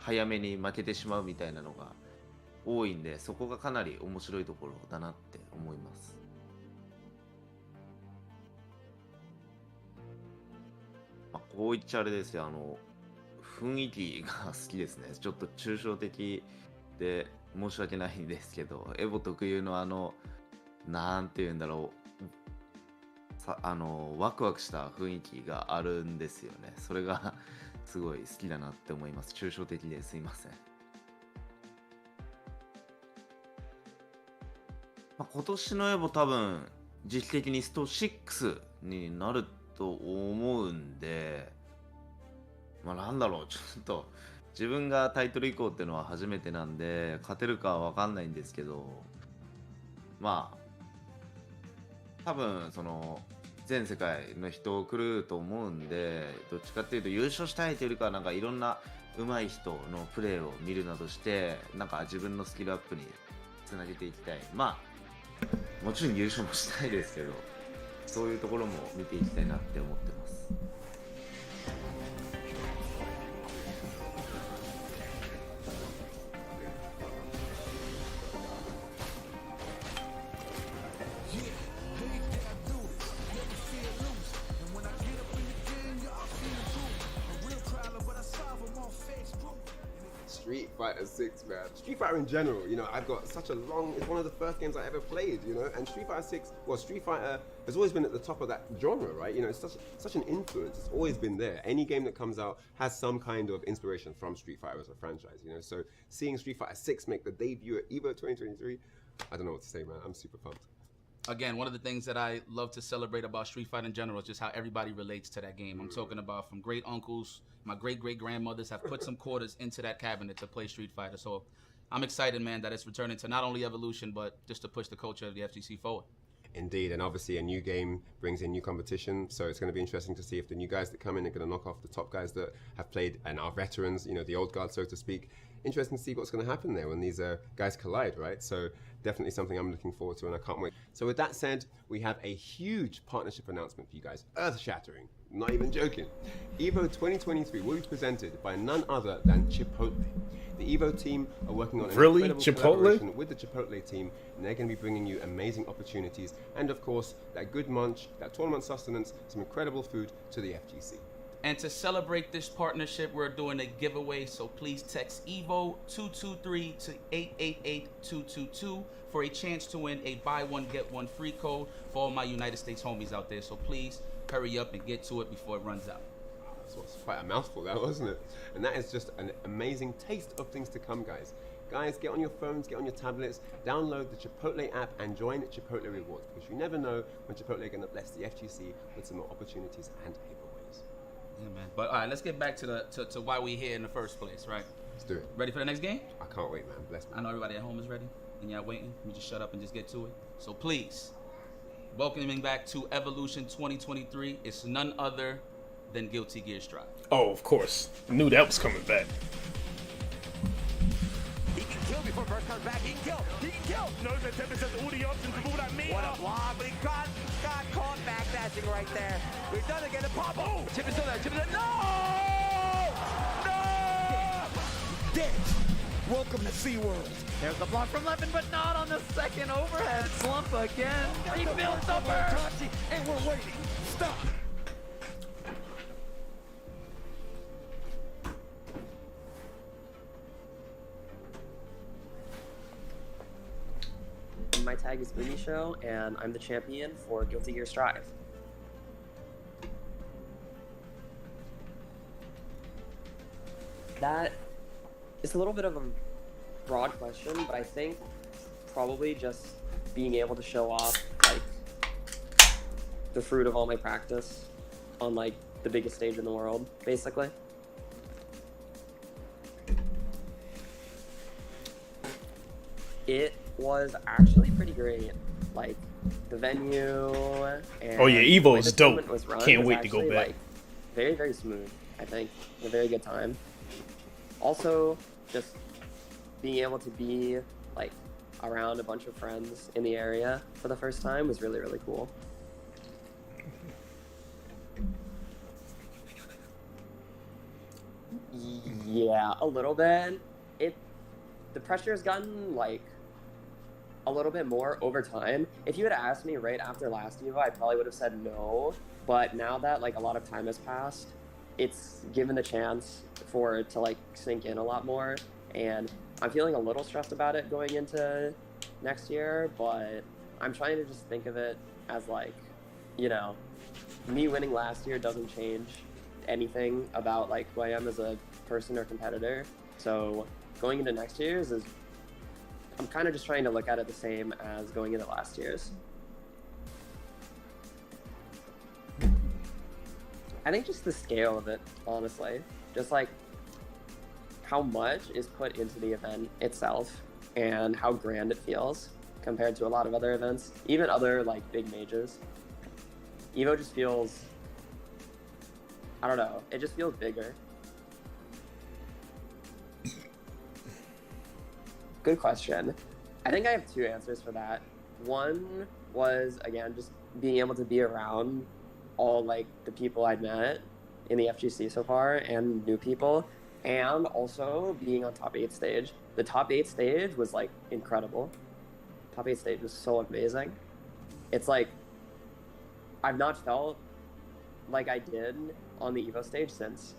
早めに負けてしまうみたいなのが多いんで、そこがかなり面白いところだなって思います。こう言っちゃあれですよ、雰囲気が好きですね。ちょっと抽象的で申し訳ないんですけど、エボ特有のなんて言うんだろう、ワクワクした雰囲気があるんですよね。それがすごい好きだなって思います。抽象的ですいません。今年のエボ多分、時期的にスト6になると思うんで、なんだろう、ちょっと、自分がタイトル移行っていうのは初めてなんで、勝てるかは分かんないんですけど、多分、全世界の人来ると思うんで、どっちかっていうと優勝したいというよりかは、なんかいろんな上手い人のプレーを見るなどして、なんか自分のスキルアップにつなげていきたい。もちろん優勝もしたいですけど、そういうところも見ていきたいなって思ってます。Street Fighter 6, man. Street Fighter in general, you know, I've got such a long, it's one of the first games I ever played, you know, and Street Fighter 6, well, Street Fighter has always been at the top of that genre, right? You know, it's such an influence, it's always been there. Any game that comes out has some kind of inspiration from Street Fighter as a franchise, you know, so seeing Street Fighter 6 make the debut at EVO 2023, I don't know what to say, man, I'm super pumped. Again, one of the things that I love to celebrate about Street Fighter in general is just how everybody relates to that game. I'm talking about from great uncles, my great-great-grandmothers have put some quarters into that cabinet to play Street Fighter. So I'm excited, man, that it's returning to not only Evolution, but just to push the culture of the FGC forward. Indeed, and obviously a new game brings in new competition, so it's going to be interesting to see if the new guys that come in are going to knock off the top guys that have played and are veterans, you know, the old guard, so to speak. Interesting to see what's going to happen there when these guys collide, right? So definitely something I'm looking forward to and I can't wait. So with that said, we have a huge partnership announcement for you guys, earth-shattering, not even joking. EVO 2023 will be presented by none other than Chipotle. The EVO team are working on an incredible collaboration with the Chipotle team, and they're going to be bringing you amazing opportunities and, of course, that good munch, that tournament sustenance, some incredible food to the FGC. And to celebrate this partnership, we're doing a giveaway, so please text EVO 223 to 888-222 for a chance to win a buy one get one free code for all my United States homies out there. So please hurry up and get to it before it runs out. So it's quite a mouthful, that wasn't it? And that is just an amazing taste of things to come, guys. Guys, get on your phones, get on your tablets, download the Chipotle app and join Chipotle Rewards, because you never know when Chipotle are going to bless the FGC with some more opportunities and giveaways. Yeah, man. But all right, let's get back to why we're here in the first place, right? Let's do it. Ready for the next game? I can't wait, man. Bless me. I know everybody at home is ready, and y'all waiting. We just shut up and just get to it. So please, welcoming back to Evolution 2023, it's none other than Guilty Gear Strive. Oh, of course. I knew that was coming back. He can kill before Burst comes back. He can kill. He can kill. Knows that Tempest has all the options with all that meat. What a block, but he got caught backdashing right there. We've done it again. The pop. Oh, Chip is still there. Chip is there. No! No! Dead. Welcome to SeaWorld. There's the block from Levin, but not on the second overhead slump again. He built the burst. And we're waiting. Stop. My tag is Umi Show, and I'm the champion for Guilty Gear Strive. That is a little bit of a broad question, but I think probably just being able to show off like the fruit of all my practice on like the biggest stage in the world, basically. It was actually pretty great. Like the venue and Oh yeah, EVO is dope. Can't wait to go actually, back. Like, very, very smooth, I think. A very good time. Also, just being able to be like around a bunch of friends in the area for the first time was really, really cool. Yeah, a little bit. The pressure has gotten like a little bit more over time. If you had asked me right after last EVO, I probably would have said no. But now that like a lot of time has passed, it's given the chance for it to like sink in a lot more. And I'm feeling a little stressed about it going into next year, but I'm trying to just think of it as like, you know, me winning last year doesn't change anything about like who I am as a person or competitor. So going into next year's I'm kind of just trying to look at it the same as going into last year's. I think just the scale of it, honestly. Just like how much is put into the event itself and how grand it feels compared to a lot of other events, even other like big majors. EVO just feels, I don't know, it just feels bigger. Good question. I think I have two answers for that. One was, again, just being able to be around all like the people I'd met in the FGC so far and new people, and also being on top 8 stage. The top 8 stage was like incredible. Top 8 stage was so amazing. It's like, I've not felt like I did on the EVO stage since.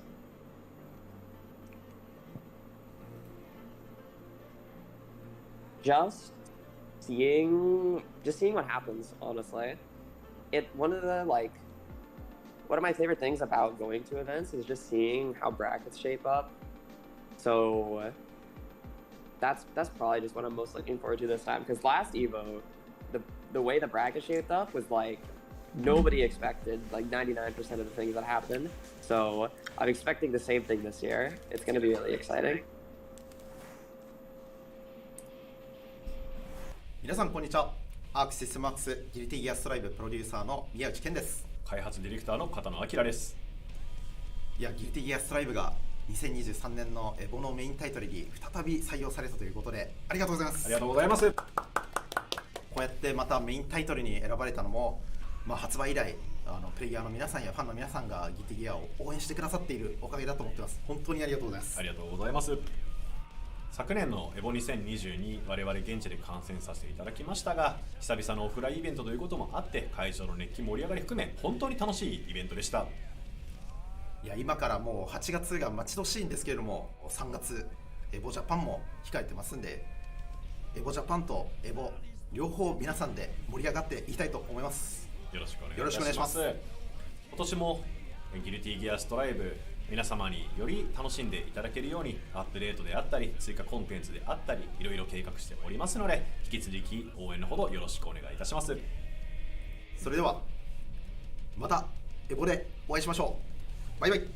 Just seeing what happens, honestly. One of my favorite things about going to events is just seeing how brackets shape up. So that's probably just what I'm most looking forward to this time. Because last EVO, the way the bracket shaped up was like nobody expected like 99% of the things that happened. So I'm expecting the same thing this year. It's going to be really exciting. 皆さんこんにちは。アークシステムワークスギルティギアストライブプロデューサーの宮内健です。開発ディレクターの片野明です。いや、ギルティギアストライブが2023年のEVOのメインタイトルに再び採用されたということでありがとうございます。ありがとうございます。こうやってまたメインタイトルに選ばれたのも、発売以来プレイヤーの皆さんやファンの皆さんがギルティギアを応援してくださっているおかげだと思ってます。本当にありがとうございます。ありがとうございます。昨年のEVO2022我々現地で観戦させていただきましたが、久々のオフラインイベントということもあって会場の熱気盛り上がり含め本当に楽しいイベントでした。いや、今からもう8月が待ち遠しいんですけれども、3月EVOジャパンも控えてますんで、EVOジャパンとEVO両方皆さんで盛り上がっていきたいと思います。よろしくお願いします。今年もギルティギアストライブ皆様により楽しんでいただけるようにアップデートであったり追加コンテンツであったりいろいろ計画しておりますので、引き続き応援のほどよろしくお願いいたします。それではまたEVOでお会いしましょう。バイバイ。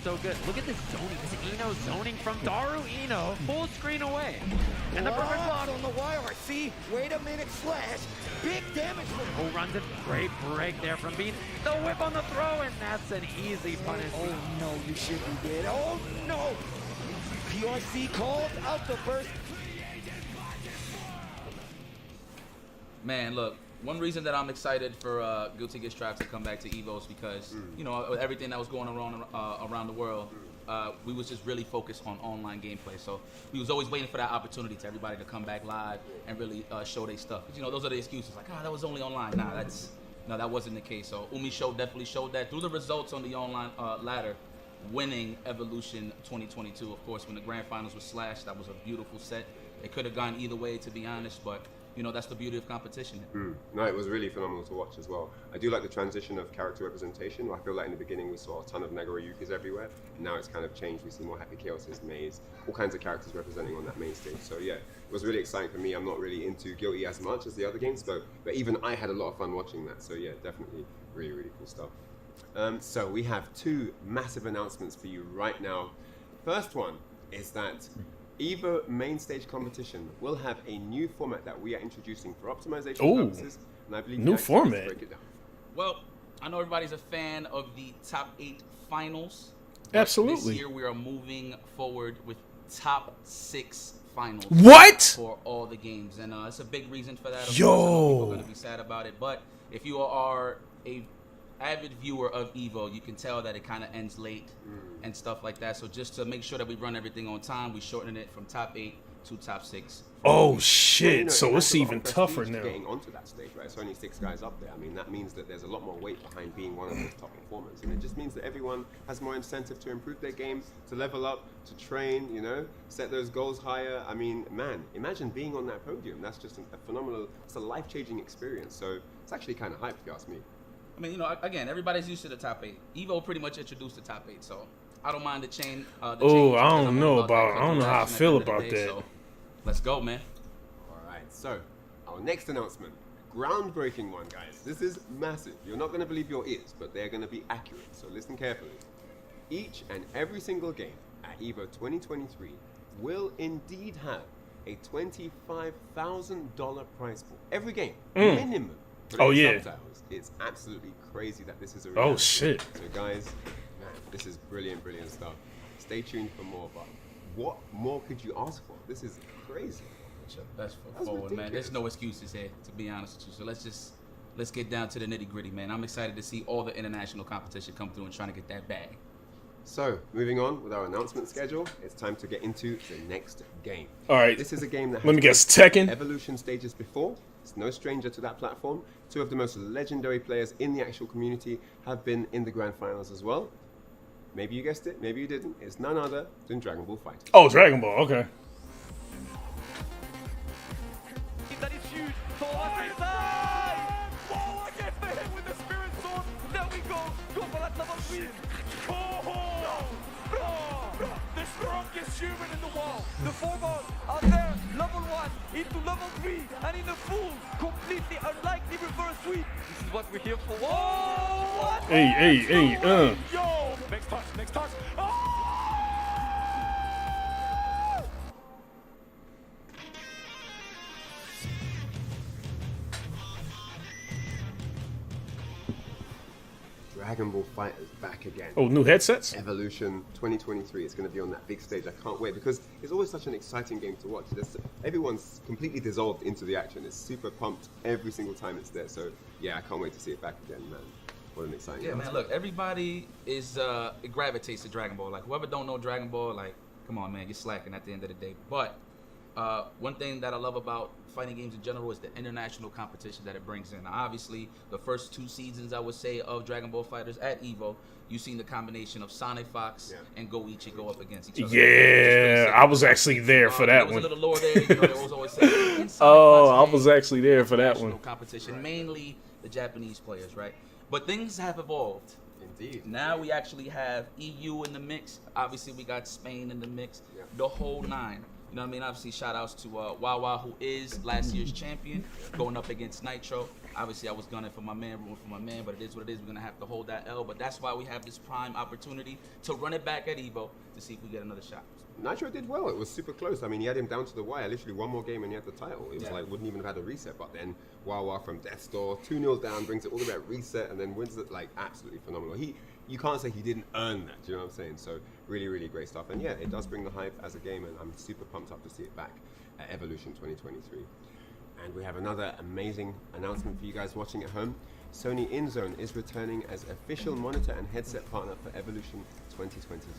So good. Look at this zoning. This Eno zoning from Daru Eno. Full screen away. And the perfect block on the wire. See? Wait a minute, slash. Big damage. Oh, runs it. Great break there from Bean. The whip on the throw, and that's an easy punish. Oh no, you shouldn't be dead. Oh no. PRC called out the burst. Man, look. One reason that I'm excited for Guilty Gear Strive to come back to EVO is because, you know, everything that was going around the world, we was just really focused on online gameplay. So we was always waiting for that opportunity to everybody to come back live and really show their stuff. You know, those are the excuses like, that was only online. Nah, that wasn't the case. So Umi definitely showed that through the results on the online ladder, winning Evolution 2022. Of course, when the grand finals was slashed, that was a beautiful set. It could have gone either way, to be honest, but you know, that's the beauty of competition. No, it was really phenomenal to watch as well. I do like the transition of character representation. I feel like in the beginning we saw a ton of Nagoriyukis everywhere, and now it's kind of changed. We see more Happy Chaoses, Maze, all kinds of characters representing on that main stage. So yeah, it was really exciting for me. I'm not really into Guilty as much as the other games, but even I had a lot of fun watching that. So yeah, definitely really, really cool stuff. So we have two massive announcements for you right now. First one is that EVO main stage competition will have a new format that we are introducing for optimization purposes, and I believe new format. Break it down. Well, I know everybody's a fan of the top 8 finals. Absolutely. This year we are moving forward with top 6 finals. What? For all the games, and it's a big reason for that. Yo. People are gonna be sad about it, but if you are a avid viewer of EVO, you can tell that it kind of ends late and stuff like that. So just to make sure that we run everything on time, we shortened it from top 8 to top 6. Oh shit! You know, So that's it's a lot even of tougher prestige now. Getting onto that stage, right? It's only 6 guys up there. I mean, that means that there's a lot more weight behind being one of those top performers, and it just means that everyone has more incentive to improve their game, to level up, to train. You know, set those goals higher. I mean, man, imagine being on that podium. That's just a phenomenal. It's a life-changing experience. So it's actually kind of hype, if you ask me. I mean, you know, again, everybody's used to the top 8. EVO pretty much introduced the top 8, so I don't mind the change. Oh, I don't know how I feel about that. So let's go, man. Alright, so our next announcement. Groundbreaking one, guys. This is massive. You're not going to believe your ears, but they're going to be accurate, so listen carefully. Each and every single game at EVO 2023 will indeed have a $25,000 prize pool. Every game, minimum. Oh, yeah. Subtitles. It's absolutely crazy that this is a reality. Oh shit! So guys, man, this is brilliant stuff. Stay tuned for more, but what more could you ask for? This is crazy. That's forward, man. There's no excuses here, to be honest with you. So let's get down to the nitty gritty, man. I'm excited to see all the international competition come through and trying to get that bag. So, moving on with our announcement schedule, it's time to get into the next game. All right. This is a game that has Let me guess, Tekken? Evolution stages before. It's no stranger to that platform. 2 of the most legendary players in the actual community have been in the grand finals as well. Maybe you guessed it, maybe you didn't. It's none other than Dragon Ball FighterZ. Oh, Dragon Ball. Okay. That is huge. Thor inside. Oh, I get the hit with the spirit sword. There we go. Go for that level 3. The strongest human in the world. The 4 balls are there. Level 1 into level 3. And in a full, completely unlikely reverse sweep. This is what we're here for. Whoa! What? Hey. Yo! Next touch. Oh! Dragon Ball FighterZ back again. Oh, new headsets? Evolution 2023 is going to be on that big stage. I can't wait because it's always such an exciting game to watch. Everyone's completely dissolved into the action. It's super pumped every single time it's there. So yeah, I can't wait to see it back again, man. What an exciting game. Man, look, everybody is it gravitates to Dragon Ball. Like whoever don't know Dragon Ball, like come on, man, you're slacking at the end of the day. But one thing that I love about fighting games in general is the international competition that it brings in. Now, obviously, the first 2 seasons, I would say, of Dragon Ball FighterZ at EVO, you've seen the combination of Sonic Fox and Goichi go up against each other. Yeah, I was actually there for that one. There was a little lore there. You know, there was always saying, I was actually there for that one. Competition, mainly the Japanese players, right? But things have evolved. Indeed. Now we actually have EU in the mix. Obviously, we got Spain in the mix. The whole 9. You know what I mean? Obviously, shout outs to Wawa, who is last year's champion, going up against Nitro. Obviously, I was gunning for my man, rooting for my man, but it is what it is. We're going to have to hold that L. But that's why we have this prime opportunity to run it back at EVO to see if we get another shot. Nitro did well. It was super close. I mean, he had him down to the wire. Literally one more game and he had the title. It was like, wouldn't even have had a reset. But then Wawa from Death's Door, 2-0 down, brings it all the way at reset and then wins it. Like, absolutely phenomenal. You can't say he didn't earn that. Do you know what I'm saying? So really, really great stuff. And yeah, it does bring the hype as a game, and I'm super pumped up to see it back at Evolution 2023. And we have another amazing announcement for you guys watching at home. Sony InZone is returning as official monitor and headset partner for Evolution 2023.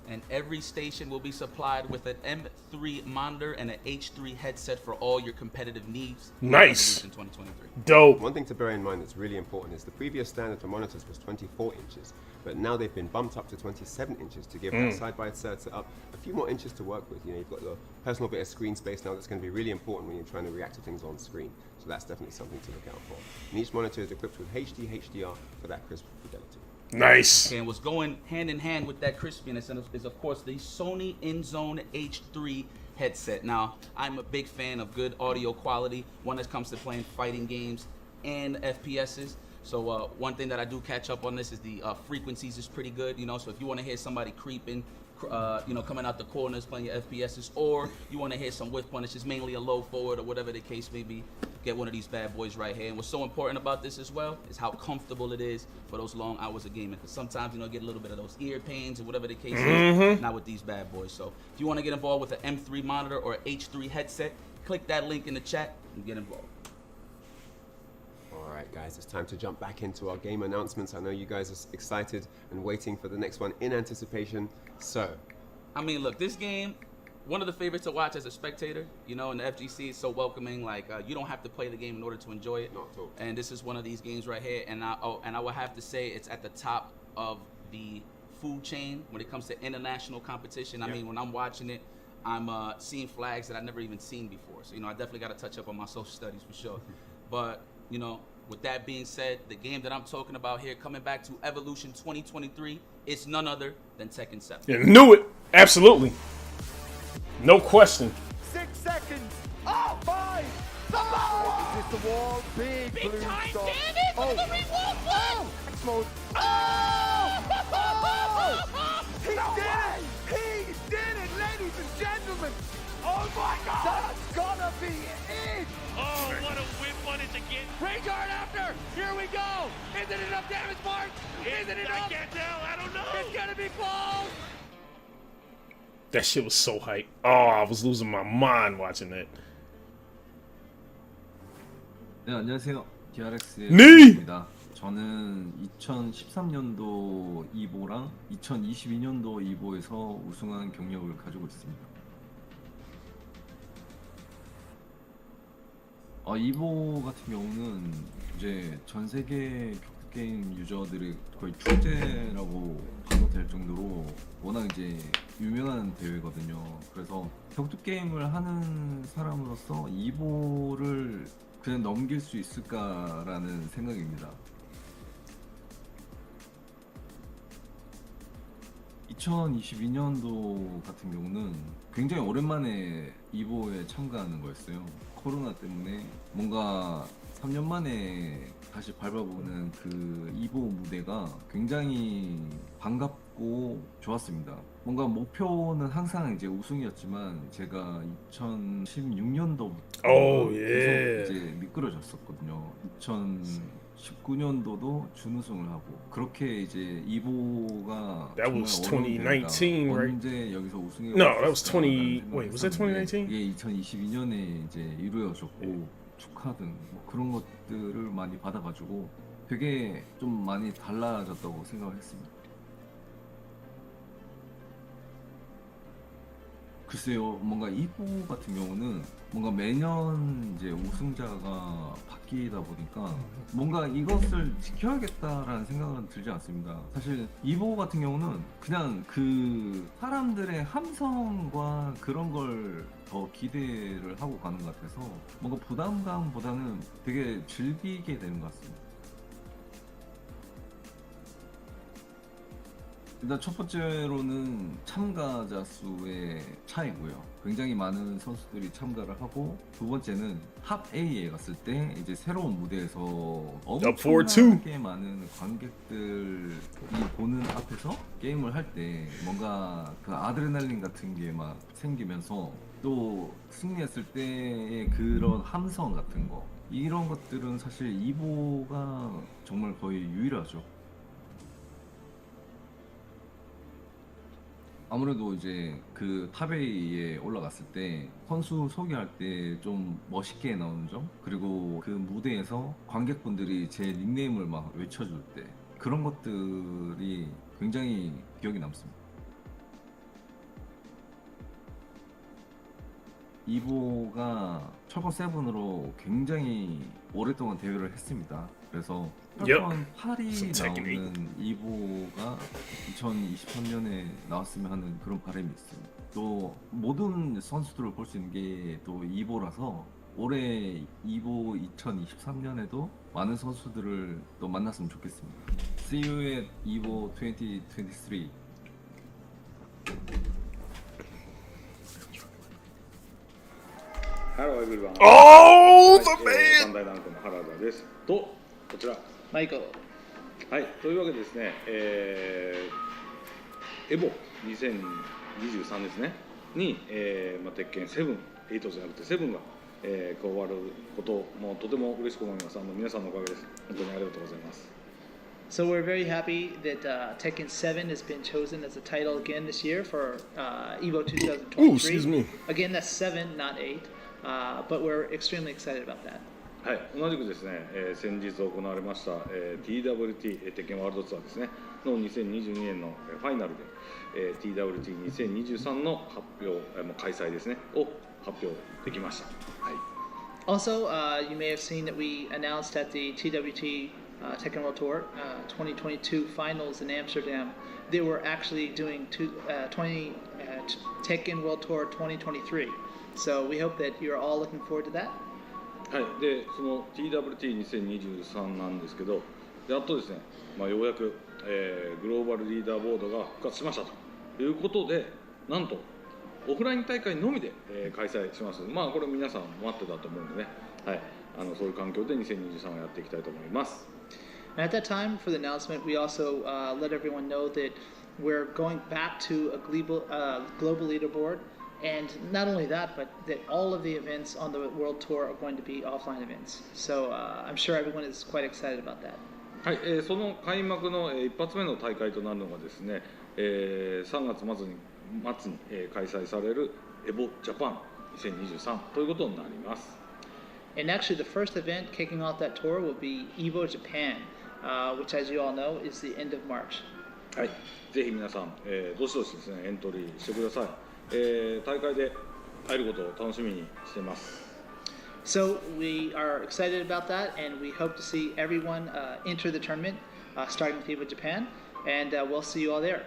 And every station will be supplied with an M3 monitor and an H3 headset for all your competitive needs. Nice. In 2023. Dope. One thing to bear in mind that's really important is the previous standard for monitors was 24 inches, but now they've been bumped up to 27 inches to give that side-by-side setup a few more inches to work with. You know, you've got the personal bit of screen space now that's going to be really important when you're trying to react to things on screen. So that's definitely something to look out for. And each monitor is equipped with HD HDR for that crisp fidelity. Nice. Okay, and what's going hand in hand with that crispiness is of course the Sony InZone H3 headset. Now, I'm a big fan of good audio quality when it comes to playing fighting games and FPSs. So one thing that I do catch up on this is the frequencies is pretty good, you know. So if you want to hear somebody creeping, you know, coming out the corners playing your FPSs, or you want to hear some whiff punishes, mainly a low forward or whatever the case may be, get one of these bad boys right here. And what's so important about this as well is how comfortable it is for those long hours of gaming. Because sometimes, you know, you get a little bit of those ear pains or whatever the case is. Not with these bad boys. So if you want to get involved with an M3 monitor or an H3 headset, click that link in the chat and get involved. Alright guys, it's time to jump back into our game announcements. I know you guys are excited and waiting for the next one in anticipation. So, I mean, look, this game, one of the favorites to watch as a spectator, you know, and the FGC is so welcoming. Like, you don't have to play the game in order to enjoy it. Not at all. And this is one of these games right here. And I would have to say it's at the top of the food chain when it comes to international competition. I mean, when I'm watching it, I'm seeing flags that I've never even seen before. So, you know, I definitely got to touch up on my social studies for sure. But, you know, with that being said, the game that I'm talking about here, coming back to Evolution 2023, it's none other than Tekken 7. Yeah, knew it. Absolutely. No question. 6 seconds. Oh, 5. Is this the wall? Big blue time stop. damage. Look at the reward. Oh! Explode. Oh! Oh! He did it! He did it, ladies and gentlemen! Oh my God! That's gotta be it! Oh, what a whip on it again. Rage guard after. Here we go. Is it enough damage, Mark? Is it enough? I can't tell. I don't know. It's gonna be close. That shit was so hype. Oh, I was losing my mind watching that. 네, 안녕하세요. DRX의 네! 입니다. 저는 2013년도 EVO랑 2022년도 EVO에서 우승한 경력을 가지고 있습니다. EVO 같은 경우는 이제 전 세계 격투 게임 유저들의 거의 축제라고 봐도 될 정도로 워낙 이제 유명한 대회거든요. 그래서 격투 게임을 하는 사람으로서 EVO를 그냥 넘길 수 있을까라는 생각입니다. 2022년도 같은 경우는 굉장히 오랜만에 EVO에 참가하는 거였어요. 코로나 때문에 뭔가 3년 만에 다시 밟아보는 그 EVO 무대가 굉장히 반갑고 좋았습니다. 뭔가 목표는 항상 이제 우승이었지만 제가 2016년도부터 계속 이제 미끄러졌었거든요. 2019년도도 준우승을 하고 그렇게 이제 EVO가 That was 2019, right? 언제 여기서 우승해? No, that was 20. Wait, was that 2019? 이게 2022년에 이제 이루어졌고 축하 등 뭐 그런 것들을 많이 받아가지고 되게 좀 많이 달라졌다고 생각을 했습니다. 글쎄요, 뭔가 EVO 같은 경우는 뭔가 매년 이제 우승자가 바뀌다 보니까 뭔가 이것을 지켜야겠다라는 생각은 들지 않습니다. 사실 EVO 같은 경우는 그냥 그 사람들의 함성과 그런 걸 더 기대를 하고 가는 것 같아서 뭔가 부담감보다는 되게 즐기게 되는 것 같습니다. 일단 첫 번째로는 참가자 수의 차이고요. 굉장히 많은 선수들이 참가를 하고, 두 번째는 탑 A에 갔을 때 이제 새로운 무대에서 엄청나게 많은 관객들이 보는 앞에서 게임을 할 때 뭔가 그 아드레날린 같은 게 막 생기면서 또 승리했을 때의 그런 함성 같은 거, 이런 것들은 사실 EVO가 정말 거의 유일하죠. 아무래도 이제 그 탑에이에 올라갔을 때 선수 소개할 때 좀 멋있게 나오는 점, 그리고 그 무대에서 관객분들이 제 닉네임을 막 외쳐줄 때 그런 것들이 굉장히 기억에 남습니다. EVO가 철권 7으로 굉장히 오랫동안 대회를 했습니다. 그래서 철권 8이 나오는 EVO가 2023년에 나왔으면 하는 그런 바람이 있습니다. 또 모든 선수들을 볼 수 있는 게 또 EVO라서 올해 EVO 2023년에도 많은 선수들을 또 만났으면 좋겠습니다. See you at EVO 2023. Hello everyone. Oh, the man! バンダイナムコの原田です。と、こちら。マイク。はい、というわけでですね、EVO 2023ですね、に、鉄拳7、8じゃなくて7が、加わることもとても嬉しく思います。皆さんのおかげです。本当にありがとうございます。So we're very happy that Tekken 7 has been chosen as a title again this year for EVO 2023. Ooh, excuse me. Again, that's 7, not 8. But we're extremely excited about that. はい、同じくですね、先日行われました、TWT 鉄拳ワールドツアーですねの2022年のファイナルで、TWT2023 の発表、開催ですねを発表できました。はい。Also, you may have seen that we announced at the TWT Tekken World Tour 2022 finals in Amsterdam. They were actually doing Tekken World Tour 2023. So we hope that you're all looking forward to that. はい、でその TWT2023 なんですけど、やっとですね、ようやく、グローバルリーダーボードが復活しましたということで、なんとオフライン大会のみで、開催します。これ皆さん待ってたと思うんでね、はい、そういう環境で2023をやっていきたいと思います。And at that time, for the announcement, we also let everyone know that we're going back to a global leaderboard. And not only that, but that all of the events on the World Tour are going to be offline events. So I'm sure everyone is quite excited about that. はい、その開幕の一発目の大会となるのがですね、3月末に開催されるEVO Japan 2023ということになります。And actually, the first event kicking off that tour will be EVO Japan, which, as you all know, is the end of March. はい、ぜひ皆さん、どしどしですねエントリーしてください。大会で会えることを楽しみにしています。So we are excited about that, and we hope to see everyone enter the tournament, starting with EVO Japan, and we'll see you all there.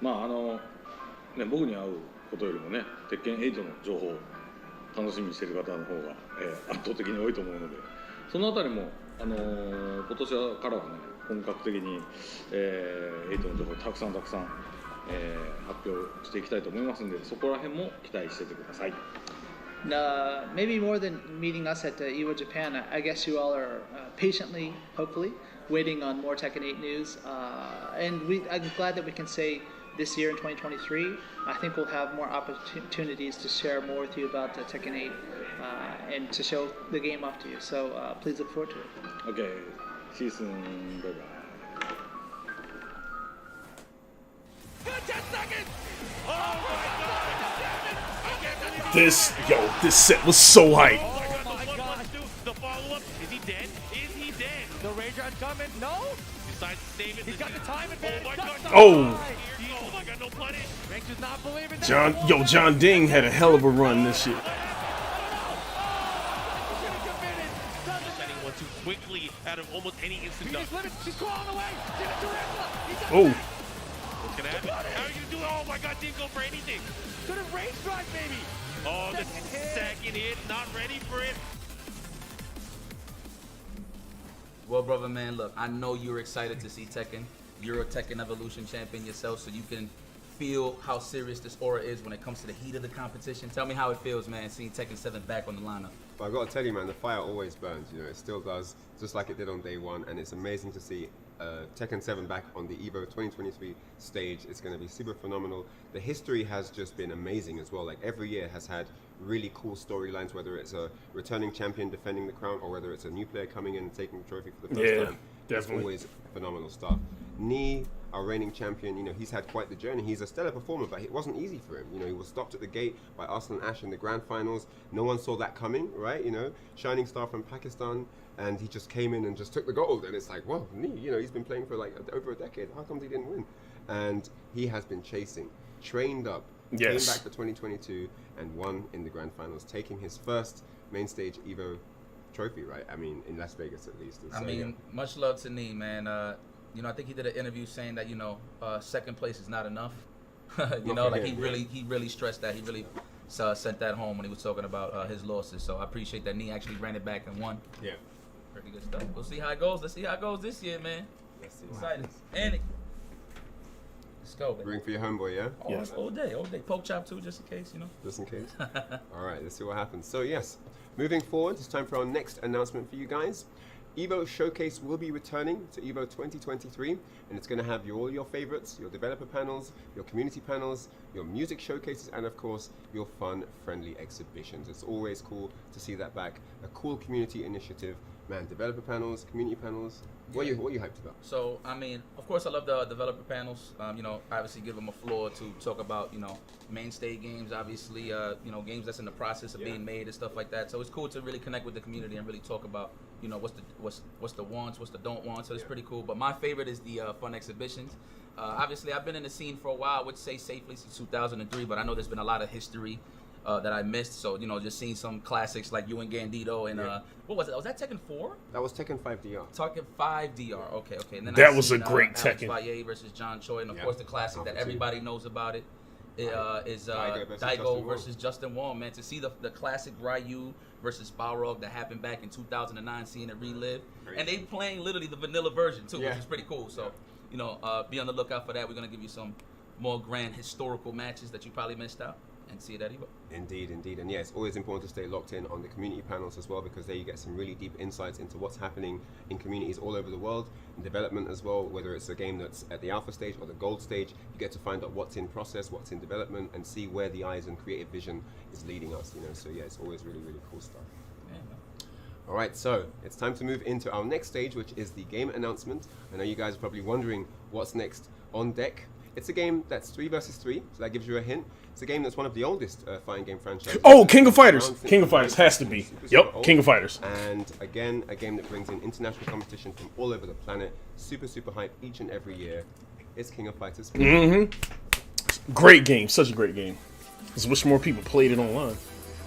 僕に会うことよりもね、鉄拳8の情報を楽しみにしている方の方が、圧倒的に多いと思うので、そのあたりも、今年からはね、本格的に、8の情報をたくさん発表していきたいと思いますので、そこら辺も期待しててください。Maybe more than meeting us at EVO Japan, I guess you all are patiently, hopefully, waiting on more Tekken 8 news. And I'm glad that we can say this year in 2023, I think we'll have more opportunities to share more with you about Tekken 8 and to show the game off to you. So please look forward to it. Okay, see you soon. Bye-bye. Good 10 seconds! Oh my God! This set was so hype. Oh my God! The follow-up. Is he dead? Is he dead? The Ranger coming. No? Decides to save it. He's got the time advantage. Oh my God! Oh. Oh my God! No punish. Ranger's not believing that. John Ding had a hell of a run this year. Anyone too quickly out of almost any instant. She's crawling away. Oh. What's gonna happen? How are you gonna do it? Oh my God! Didn't go for anything. To the range drive, baby. Oh, the second hit. Not ready for it. Well, brother, man, look, I know you're excited to see Tekken. You're a Tekken Evolution champion yourself, so you can feel how serious this aura is when it comes to the heat of the competition. Tell me how it feels, man, seeing Tekken 7 back on the lineup. But I've got to tell you, man, the fire always burns. You know, it still does, just like it did on day one, and it's amazing to see Tekken 7 back on the EVO 2023 stage. It's going to be super phenomenal. The history has just been amazing as well. Like every year has had really cool storylines, whether it's a returning champion defending the crown or whether it's a new player coming in and taking the trophy for the first time. Definitely. It's always phenomenal stuff. Nee, our reigning champion, you know, he's had quite the journey. He's a stellar performer, but it wasn't easy for him. You know, he was stopped at the gate by Arslan Ash in the grand finals. No one saw that coming, right? You know, shining star from Pakistan, and he just came in and just took the gold. And it's like, whoa, Nee, you know, he's been playing for like over a decade. How come he didn't win? And he has been chasing, trained up, came back for 2022 and won in the grand finals, taking his first main stage EVO trophy, right? I mean, in Las Vegas at least. And I mean, much love to Nee, man. You know, I think he did an interview saying that, you know, second place is not enough. You know, like he really stressed that. He really sent that home when he was talking about his losses. So I appreciate that Nee actually ran it back and won. Yeah. Pretty good stuff. We'll see how it goes. Let's see how it goes this year, man. Let's see. Excited. And let's go, baby. Ring for your homeboy, yeah? Oh, yes. All day. Poke chop too, just in case, you know. Just in case. All right, let's see what happens. So yes, moving forward, it's time for our next announcement for you guys. EVO Showcase will be returning to EVO 2023, and it's going to have all your favorites, your developer panels, your community panels, your music showcases, and of course, your fun, friendly exhibitions. It's always cool to see that back. A cool community initiative man, developer panels, community panels. What are you hyped about? So, I mean, of course, I love the developer panels. Obviously give them a floor to talk about, mainstay games, obviously, games that's in the process of being made and stuff like that. So it's cool to really connect with the community and really talk about, what's the wants, what's the don't want. So it's pretty cool. But my favorite is the fun exhibitions. Obviously, I've been in the scene for a while. I would say safely since 2003, but I know there's been a lot of history that I missed. So, just seeing some classics like you and Gandito and what was it? Was that Tekken 4? That was Tekken 5 DR. Tekken 5 DR. Okay. And then that was a great Tekken. Alex Valle versus John Choi, and of course the classic that everybody knows about it is Daigo versus Justin Wong. Man, to see the classic Ryu versus Balrog that happened back in 2009, seeing it relive, and they playing literally the vanilla version too, which is pretty cool. So, be on the lookout for that. We're gonna give you some more grand historical matches that you probably missed out. And see it at EVO. Indeed. And yeah, it's always important to stay locked in on the community panels as well, because there you get some really deep insights into what's happening in communities all over the world, in development as well, whether it's a game that's at the alpha stage or the gold stage. You get to find out what's in process, what's in development, and see where the eyes and creative vision is leading us, So yeah, it's always really, really cool stuff. All right, so it's time to move into our next stage, which is the game announcement. I know you guys are probably wondering what's next on deck. It's a game that's 3 versus 3, so that gives you a hint. It's a game that's one of the oldest fighting game franchises. Oh, King of Fighters! King of Fighters has to be. Yep, King of Fighters. And again, a game that brings in international competition from all over the planet. Super hype each and every year. It's King of Fighters. Great game, such a great game. Just wish more people played it online.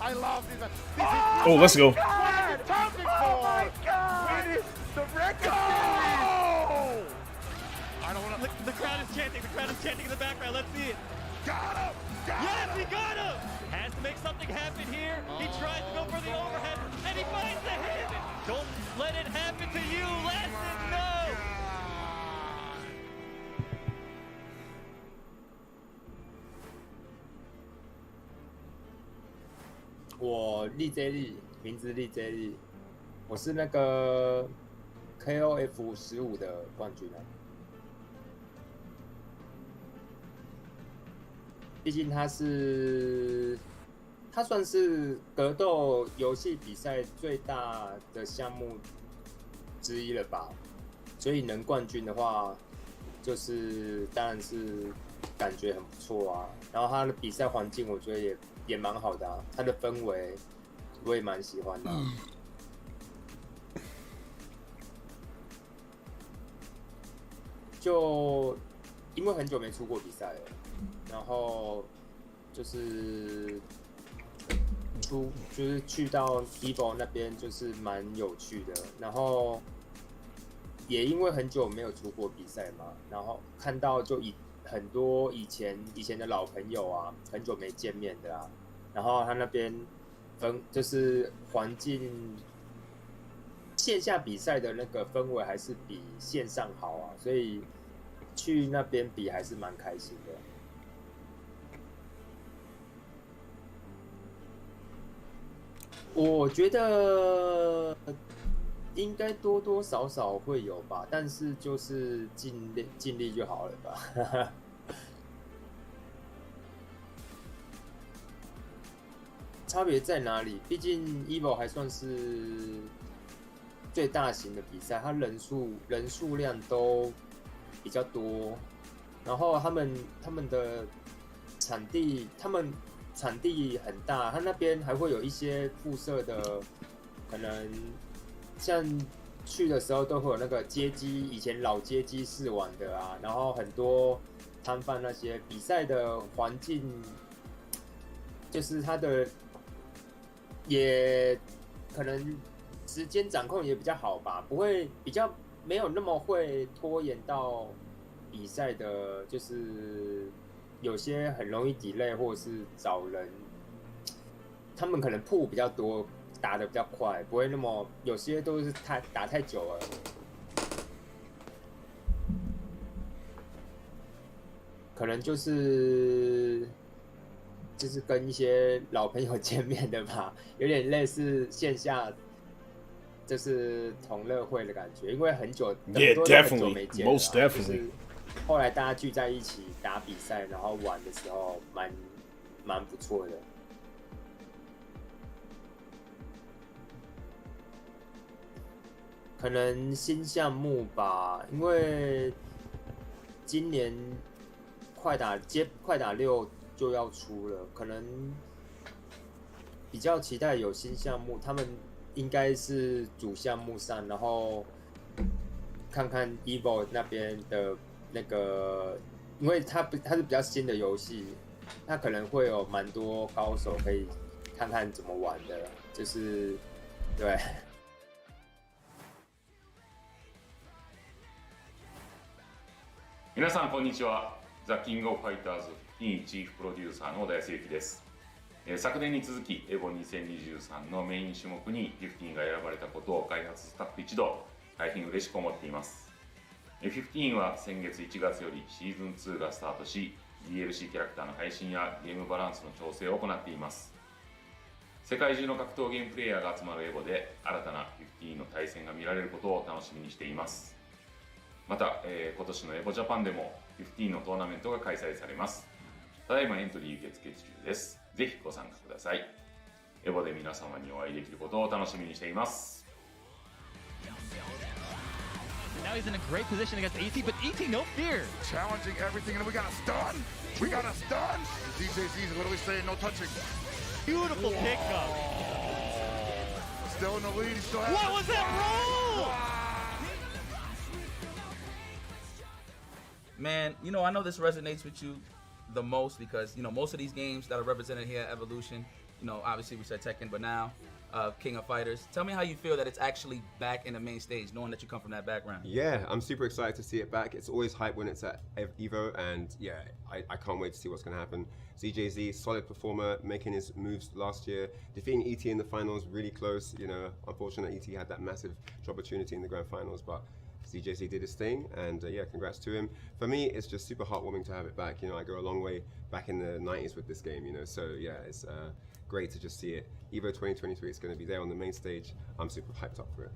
I love this. Oh, let's go. What are you talking for? Oh my God! It is the record. I don't want to. The crowd is chanting. The crowd is chanting in the background. Let's see it. Got him! Yes, he got him! Has to make something happen here. He tries to go for the overhead, and he finds the hit. Don't let it happen to you, Lesson. No. 我立 J 力，名字立 J 力，我是那个 KOF 15的冠军啊。毕竟他算是格斗游戏比赛最大的项目之一了吧，所以能冠军的话，就是当然是感觉很不错啊。然后他的比赛环境我觉得也蛮好的啊，他的氛围我也蛮喜欢的啊。就因为很久没出过比赛了，然后就是去到 EVO 那边就是蛮有趣的，然后也因为很久没有出过比赛嘛，然后看到就很多以前的老朋友啊，很久没见面的啊，然后他那边就是环境，线下比赛的那个氛围还是比线上好啊，所以去那边比还是蛮开心的。我觉得应该多多少少会有吧，但是就是尽力就好了吧。差别在哪里？毕竟 EVO 还算是最大型的比赛，它人数量都比较多，然后他们的场地很大，它那边还会有一些附设的，可能像去的时候都会有那个街机，以前老街机试玩的啊，然后很多摊贩那些比赛的环境，就是它的也可能时间掌控也比较好吧，不会比较没有那么会拖延到比赛的，就是有些很容易 delay 或者是找人，他们可能铺比较多，打得比较快，不会那么有些都是打太久了。可能就是跟一些老朋友见面的吧，有点类似线下就是同乐会的感觉，因为很久没见了， most definitely。后来大家聚在一起打比赛，然后玩的时候蛮不错的。可能新项目吧，因为今年快打6就要出了，可能比较期待有新项目。他们应该是主项目上，然后看看 EVO 那边的那个，因为它是比较新的游戏，那可能会有蛮多高手可以看看怎么玩的，就是对。皆さんこんにちは。ザ・キングオブファイターズ15チーフプロデューサーの小田康之です。昨年に続き EVO2023 のメイン種目に15が選ばれたことを開発スタッフ一同大変嬉しく思っています。15は先月1月よりシーズン2がスタートし、 DLC キャラクターの配信やゲームバランスの調整を行っています。世界中の格闘ゲームプレイヤーが集まるEVOで新たな15の対戦が見られることを楽しみにしています。また、今年のEVOジャパンでも15のトーナメントが開催されます。ただいまエントリー受付中です。ぜひご参加ください。EVOで皆様にお会いできることを楽しみにしています。Now he's in a great position against ET, but ET no fear. Challenging everything, and we got a stun. We got a stun. DJZ's literally saying no touching. Beautiful pickup. Still in the lead. Still has what was that roll? Man, you know, I know this resonates with you the most because, you know, most of these games that are represented here at Evolution, you know, obviously we said Tekken, but now King of Fighters. Tell me how you feel that it's actually back in the main stage, knowing that you come from that background. Yeah, I'm super excited to see it back. It's always hype when it's at EVO, and yeah, I can't wait to see what's going to happen. ZJZ, solid performer, making his moves last year, defeating ET in the finals, really close. You know, unfortunately ET had that massive opportunity in the grand finals, but ZJZ did his thing, and yeah, congrats to him. For me, it's just super heartwarming to have it back. You know, I go a long way back in the 90s with this game, you know, so yeah, it's great to just see it. EVO 2023 is going to be there on the main stage. I'm super hyped up for it.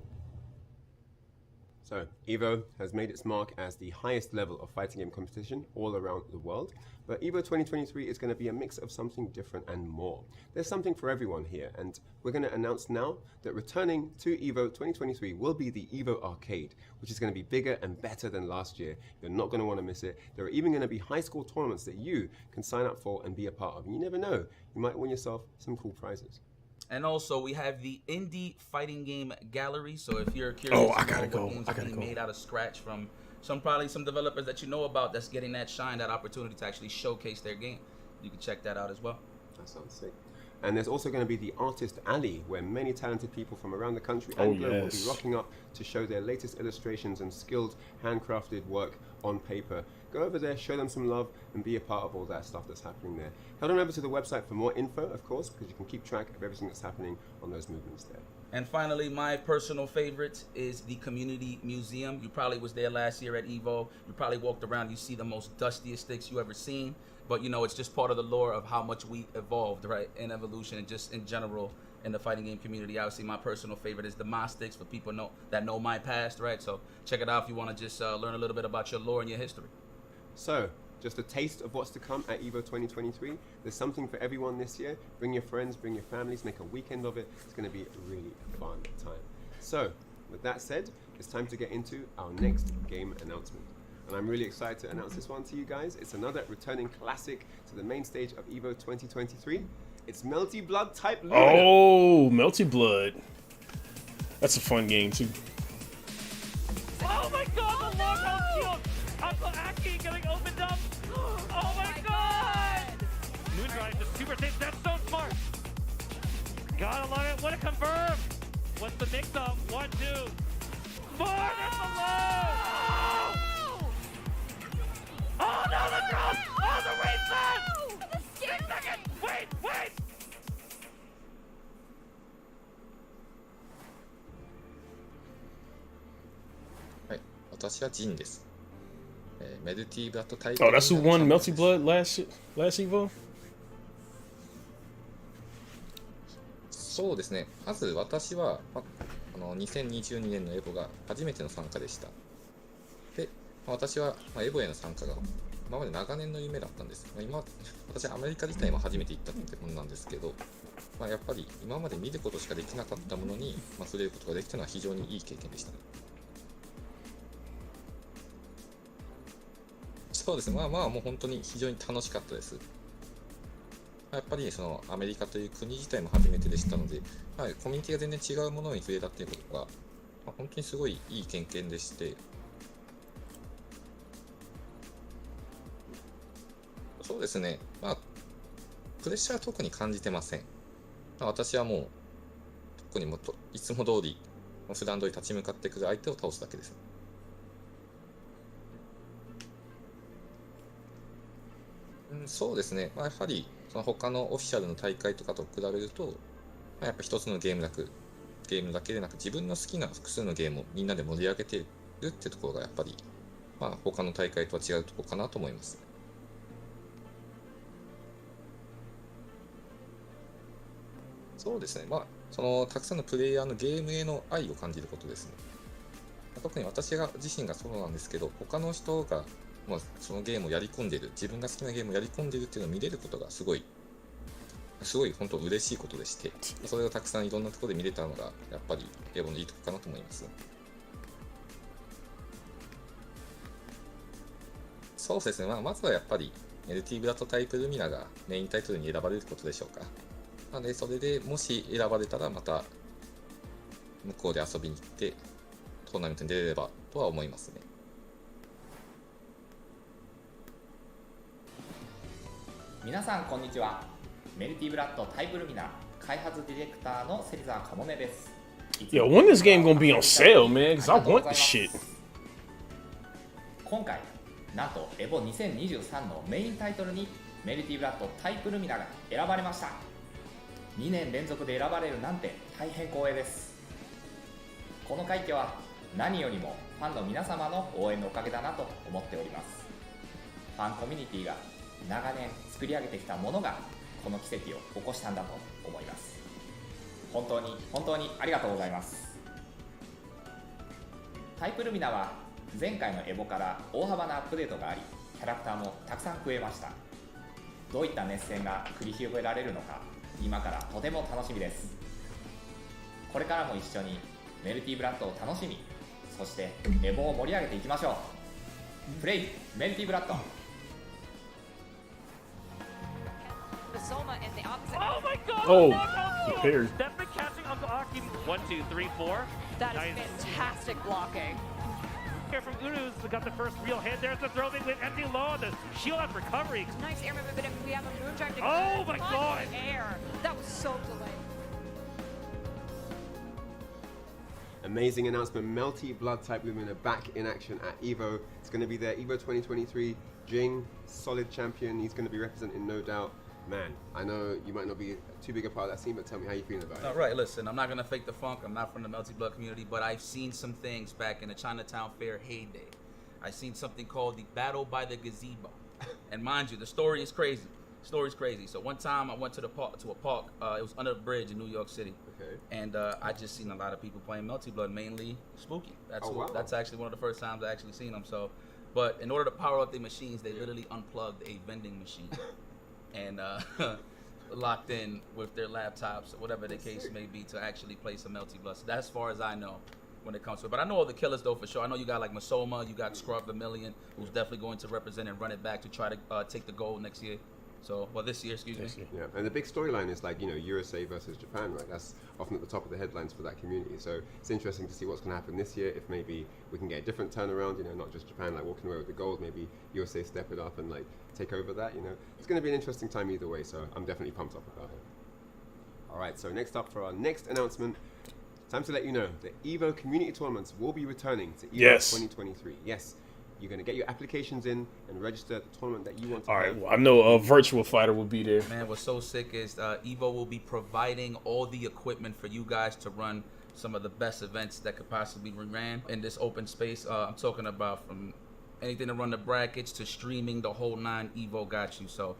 So, EVO has made its mark as the highest level of fighting game competition all around the world, but EVO 2023 is going to be a mix of something different and more. There's something for everyone here, and we're going to announce now that returning to EVO 2023 will be the EVO Arcade, which is going to be bigger and better than last year. You're not going to want to miss it. There are even going to be high score tournaments that you can sign up for and be a part of. And you never know, you might win yourself some cool prizes. And also, we have the indie fighting game gallery. So if you're curious I gotta what games are being made out of scratch from probably some developers that you know about that's getting that shine, that opportunity to actually showcase their game, you can check that out as well. That sounds sick. And there's also going to be the Artist Alley, where many talented people from around the country and globe will be rocking up to show their latest illustrations and skilled handcrafted work on paper. Go over there, show them some love, and be a part of all that stuff that's happening there. Head on over to the website for more info, of course, because you can keep track of everything that's happening on those movements there. And finally, my personal favorite is the Community Museum. You probably was there last year at EVO. You probably walked around, you see the most dustiest sticks you ever seen. But you know, it's just part of the lore of how much we evolved, right, in Evolution and just in general in the fighting game community. Obviously, my personal favorite is the Moss sticks for people that know my past, right? So check it out if you want to just learn a little bit about your lore and your history. So, just a taste of what's to come at EVO 2023. There's something for everyone this year. Bring your friends, bring your families, make a weekend of it. It's going to be a really fun time. So, with that said, it's time to get into our next game announcement. And I'm really excited to announce this one to you guys. It's another returning classic to the main stage of EVO 2023. It's Melty Blood Type Lumina. Oh, Melty Blood. That's a fun game too. Oh my god, the long held shield! Uncle Aki getting opened up! Oh my god! Moondrive just super safe, that's so smart! Gotta love it, what a confirm! What's the mix up? 1, 2. More than below! Oh no, the drop! Oh, the reset! 6 seconds! Wait, wait! 私はジンです。メルティーブラッドタイプ。 Oh, that's who won Melty Blood last EVO? そうですね。まず私は、2022年のエボが初めての参加でした。で、私は、エボへの参加が今まで長年の夢だったんです。私はアメリカ自体も初めて行ったってものなんですけど、やっぱり今まで見ることしかできなかったものに、触れることができたのは非常にいい経験でした。そうですね、まあまあもう本当に非常に楽しかったです。やっぱりそのアメリカという国自体も初めてでしたので、まあ、コミュニティが全然違うものに触れたっていうことが、まあ、本当にすごいいい経験でして、そうですね、まあ、プレッシャーは特に感じてません。まあ、私はもう、特にもっといつも通り、普段通り立ち向かってくる相手を倒すだけです。そうですね、まあ、やはりその他のオフィシャルの大会とかと比べると、まあ、やっぱ一つのゲームだけでなく自分の好きな複数のゲームをみんなで盛り上げているってところがやっぱり、まあ、他の大会とは違うところかなと思います。そうですね、まあ、そのたくさんのプレイヤーのゲームへの愛を感じることですね。特に私自身がそうなんですけど、他の人がまあ、そのゲームをやり込んでいる、自分が好きなゲームをやり込んでいるっていうのを見れることがすごい本当嬉しいことでして、それをたくさんいろんなところで見れたのがやっぱりエボのいいとこかなと思います。そうですね、まあ、まずはやっぱりメルティブラッドタイプルミナがメインタイトルに選ばれることでしょうか。なのでそれでもし選ばれたらまた向こうで遊びに行ってトーナメントに出れればとは思いますね。皆さんこんにちは。メルティブラッドタイプルミナ開発ディレクターの芹沢かもめです。Yo, when this game gonna be on sale, man? Cause I want this shit. 今回なんとエボ2023のメインタイトルにメルティブラッドタイプルミナが選ばれました。2年連続で選ばれるなんて大変光栄です。この快挙は何よりもファンの皆様の応援のおかげだなと思っております。ファンコミュニティが長年作り上げてきたものがこの奇跡を起こしたんだと思います。本当にありがとうございます。タイプルミナは前回のエボから大幅なアップデートがあり、キャラクターもたくさん増えました。どういった熱戦が繰り広げられるのか、今からとても楽しみです。これからも一緒にメルティブラッドを楽しみ、そしてエボを盛り上げていきましょう。プレイメルティブラッド。Oh, prepared. That's been catching onto Aki. 1, 2, 3, 4. That is fantastic blocking. Here from Unus, got the first real hit. There's the throwing with empty low. The shield out recovery. Nice air movement, but if we have a moondrive to Oh my god! Air. That was so delayed. Amazing announcement. Melty Blood type Lumina back in action at EVO. It's going to be their EVO 2023. Jing, solid champion. He's going to be representing, no doubt. Man, I know you might not be too big a part of that scene, but tell me how you feeling about it. All right, listen, I'm not going to fake the funk. I'm not from the Melty Blood community, but I've seen some things back in the Chinatown Fair heyday. I've seen something called the Battle by the Gazebo. And mind you, the story is crazy. Story's crazy. So one time I went to a park. It was under a bridge in New York City. Okay. And I just seen a lot of people playing Melty Blood, mainly Spooky. That's actually one of the first times I actually seen them. So, but in order to power up their machines, they literally unplugged a vending machine. And locked in with their laptops or whatever the case may be to actually play some Melty Blood. So that's as far as I know when it comes to it. But I know all the killers though for sure. I know you got like Masoma, you got Scrub Vermilion, who's definitely going to represent and run it back to try to take the gold next year. So, well, this year, excuse me. Yeah, and the big storyline is like, you know, USA versus Japan, right? That's often at the top of the headlines for that community. So it's interesting to see what's going to happen this year. If maybe we can get a different turnaround, you know, not just Japan like walking away with the gold, maybe USA step it up and like take over that, you know. It's going to be an interesting time either way, so I'm definitely pumped up about it. All right, so next up for our next announcement, time to let you know the EVO community tournaments will be returning to EVO 2023. Yes. You're going to get your applications in and register the tournament that you want to All right, well, I know a virtual fighter will be there. Man, what's so sick is EVO will be providing all the equipment for you guys to run some of the best events that could possibly be ran in this open space. I'm talking about from anything to run the brackets to streaming the whole 9. EVO got you. So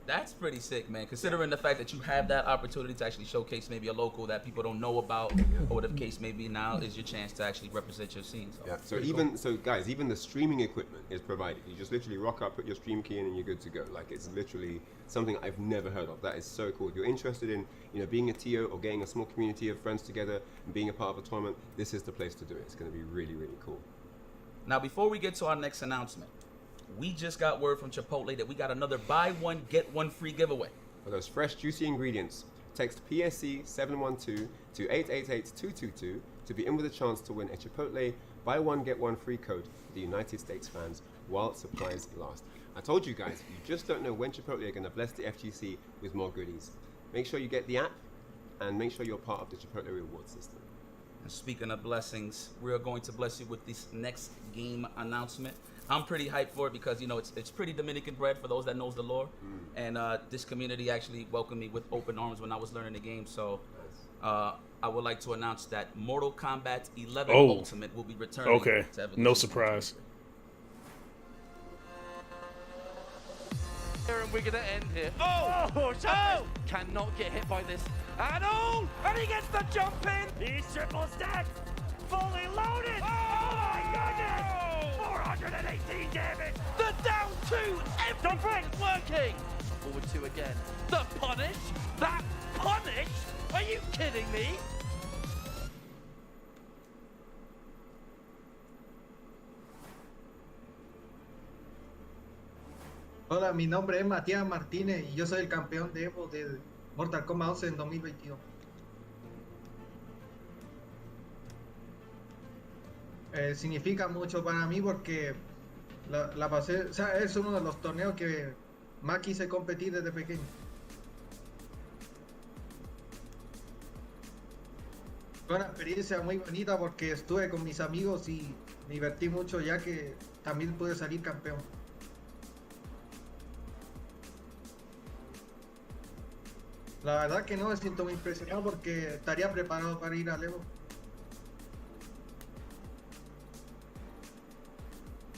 that's pretty sick, man. Considering the fact that you have that opportunity to actually showcase maybe a local that people don't know about, or whatever the case may be, now is your chance to actually represent your scene. So, yeah. So guys, even the streaming equipment is provided. You just literally rock up, put your stream key in, and you're good to go. Like, it's literally something I've never heard of. That is so cool. If you're interested in, you know, being a TO or getting a small community of friends together and being a part of a tournament, this is the place to do it. It's going to be really, really cool. Now, before we get to our next announcement, we just got word from Chipotle that we got another buy one, get one free giveaway. For those fresh, juicy ingredients, text PSC 712 to 888-222 to be in with a chance to win a Chipotle buy one, get one free code for the United States fans while supplies last. I told you guys, you just don't know when Chipotle are going to bless the FGC with more goodies. Make sure you get the app and make sure you're part of the Chipotle reward system. And speaking of blessings, we're going to bless you with this next game announcement. I'm pretty hyped for it because, you know, it's pretty Dominican bread for those that knows the lore. And this community actually welcomed me with open arms when I was learning the game. So I would like to announce that Mortal Kombat 11 Ultimate will be returning. Okay, to Evolution. no surprise. And we're gonna end here. Oh! Cannot get hit by this at all! And he gets the jump in! He's triple stacked! Fully loaded! Oh my goodness! 418 damage! The down two! Everything's working! Forward two again. The punish? That punish? Are you kidding me? Hola, mi nombre es Matías Martínez y yo soy el campeón de EVO de Mortal Kombat 11 en 2022. Significa mucho para mí porque la pasé, o sea, es uno de los torneos que más quise competir desde pequeño. Fue una experiencia muy bonita porque estuve con mis amigos y me divertí mucho ya que también pude salir campeón. La verdad que no me siento muy impresionado porque estaría preparado para ir al EVO.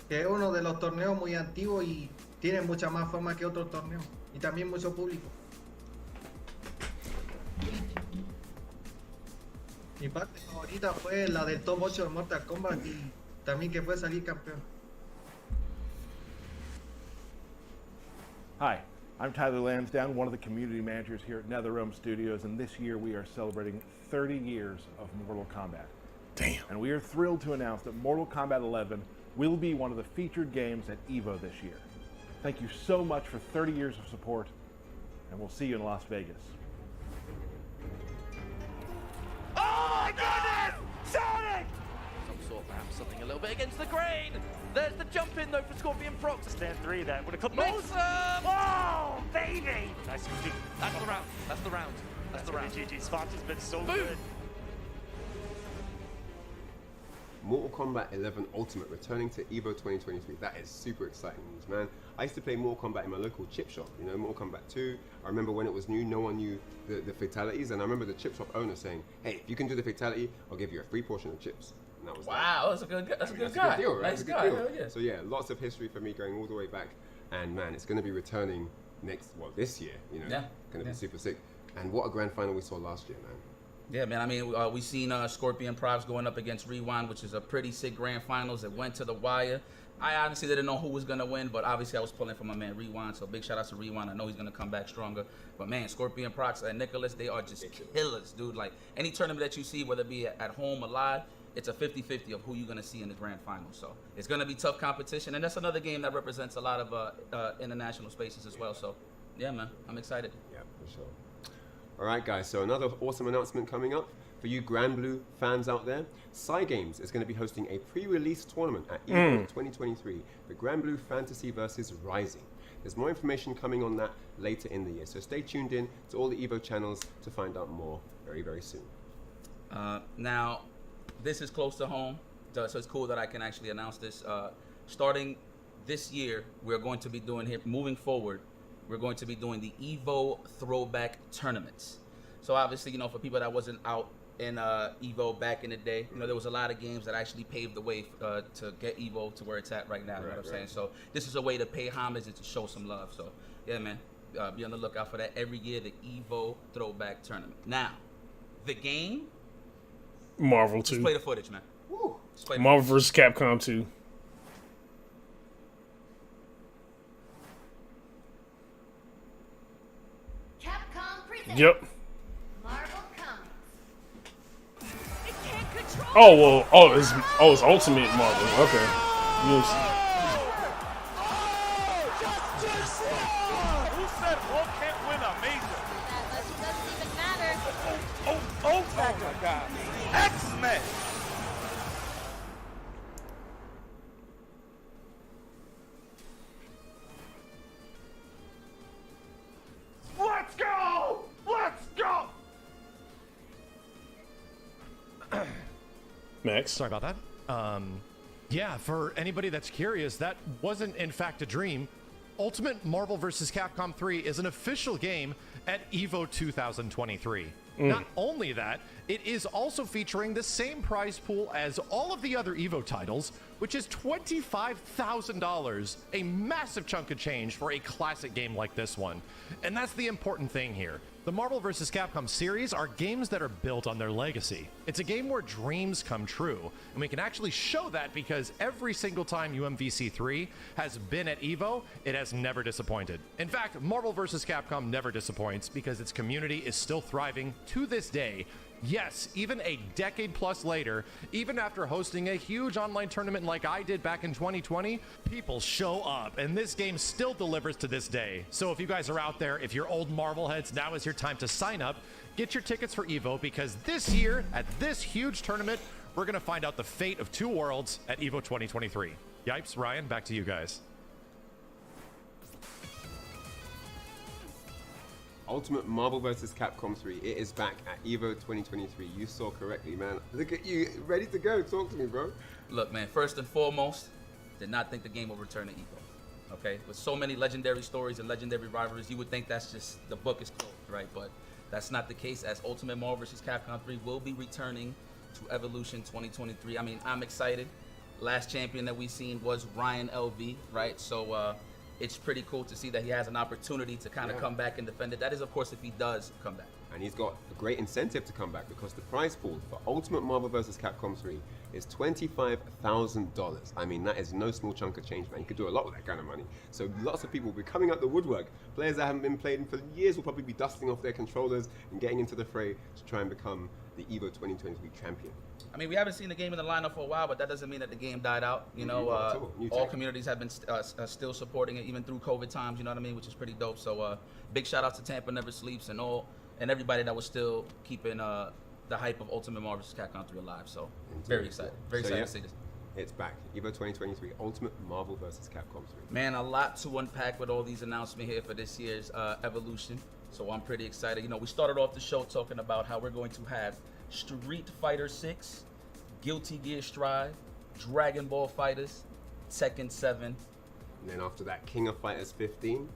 Que es uno de los torneos muy antiguos y tiene mucha más fama que otros torneos. Y también mucho público. Mi parte favorita fue la del top 8 de Mortal Kombat y también que fue salir campeón. Hi, I'm Tyler Lansdowne, one of the community managers here at NetherRealm Studios, and this year we are celebrating 30 years of Mortal Kombat. Damn. And we are thrilled to announce that Mortal Kombat 11 will be one of the featured games at EVO this year. Thank you so much for 30 years of support, and we'll see you in Las Vegas. Oh my goodness! Sonic! Some sort perhaps something a little bit against the grain. There's the jump in though for Scorpion Prox. Stand three, that would have come Mix up! Oh, baby! Nice GG. That's the round. That's the round. That's the round. GG spots has been so Boom. good. Mortal Kombat 11 Ultimate returning to EVO 2023. That is super exciting news, man. I used to play Mortal Kombat in my local chip shop, you know, Mortal Kombat 2. I remember when it was new, no one knew the fatalities, and I remember the chip shop owner saying, hey, if you can do the fatality, I'll give you a free portion of chips. And that was Wow, that's a good guy. That's a good That's a good deal, right? Nice That's a guy. good deal. Hell yeah. So yeah, lots of history for me going all the way back, and man, it's going to be returning this year, you know, Yeah. going to be super sick. And what a grand final we saw last year, man. Yeah, man. I mean, we seen Scorpion Props going up against Rewind, which is a pretty sick grand finals. It went to the wire. I honestly didn't know who was gonna win, but obviously I was pulling for my man Rewind. So big shout out to Rewind. I know he's gonna come back stronger. But man, Scorpion Props and Nicholas, they are just killers, dude. Like any tournament that you see, whether it be at home or live, it's a 50-50 of who you're gonna see in the grand final. So it's gonna be tough competition, and that's another game that represents a lot of international spaces as well. So yeah, man, I'm excited. Yeah, for sure. All right, guys, so another awesome announcement coming up for you Grand Blue fans out there. Cygames is going to be hosting a pre-release tournament at EVO 2023, the Grand Blue Fantasy vs. Rising. There's more information coming on that later in the year, so stay tuned in to all the EVO channels to find out more very, very soon. Now, this is close to home, so it's cool that I can actually announce this. Starting this year, we're going to be doing here, moving forward, we're going to be doing the EVO throwback tournaments. So obviously, you know, for people that wasn't out in EVO back in the day, you know, there was a lot of games that actually paved the way to get EVO to where it's at right now. You know what I'm saying? So this is a way to pay homage and to show some love. So yeah, man, be on the lookout for that every year, the EVO throwback tournament. Now, the game. Marvel 2. Let's play the footage, man. Woo. Marvel vs. Capcom 2. Capcom presents Yep. Marvel Comics. It can't control. Oh well. Oh, it's Ultimate Marvel. Okay. Yes. Max. Sorry about that. Yeah, for anybody that's curious, that wasn't in fact a dream. Ultimate Marvel vs. Capcom 3 is an official game at EVO 2023. Not only that, it is also featuring the same prize pool as all of the other EVO titles, which is $25,000, a massive chunk of change for a classic game like this one. And that's the important thing here. The Marvel vs. Capcom series are games that are built on their legacy. It's a game where dreams come true, and we can actually show that because every single time UMVC3 has been at EVO, it has never disappointed. In fact, Marvel vs. Capcom never disappoints because its community is still thriving to this day. Yes, even a decade plus later, even after hosting a huge online tournament like I did back in 2020, people show up, and this game still delivers to this day. So if you guys are out there, if you're old Marvel heads, now is your time to sign up, get your tickets for EVO, because this year, at this huge tournament, we're gonna find out the fate of two worlds at EVO 2023. Yipes, Ryan, back to you guys. Ultimate Marvel vs. Capcom 3, it is back at EVO 2023. You saw correctly, man. Look at you, ready to go. Talk to me, bro. Look, man, first and foremost, did not think the game would return to EVO. Okay, with so many legendary stories and legendary rivalries, you would think that's just, the book is closed, right? But that's not the case, as Ultimate Marvel vs. Capcom 3 will be returning to Evolution 2023. I mean, I'm excited. Last champion that we've seen was Ryan LV, right? So, it's pretty cool to see that he has an opportunity to kind of come back and defend it. That is, of course, if he does come back. And he's got a great incentive to come back because the prize pool for Ultimate Marvel vs. Capcom 3 is $25,000. I mean, that is no small chunk of change, man. You could do a lot with that kind of money. So lots of people will be coming out the woodwork. Players that haven't been playing for years will probably be dusting off their controllers and getting into the fray to try and become the EVO 2023 champion. I mean, we haven't seen the game in the lineup for a while, but that doesn't mean that the game died out. You know, all communities have been still supporting it, even through COVID times. You know what I mean? Which is pretty dope. So, big shout out to Tampa Never Sleeps and everybody that was still keeping the hype of Ultimate Marvel vs. Capcom 3 alive. So, very excited. Very excited to see this. It's back. EVO 2023, Ultimate Marvel vs. Capcom 3. Man, a lot to unpack with all these announcements here for this year's Evolution. So I'm pretty excited. You know, we started off the show talking about how we're going to have Street Fighter 6, Guilty Gear Strive, Dragon Ball Fighters, Tekken 7. And then after that, King of Fighters 15,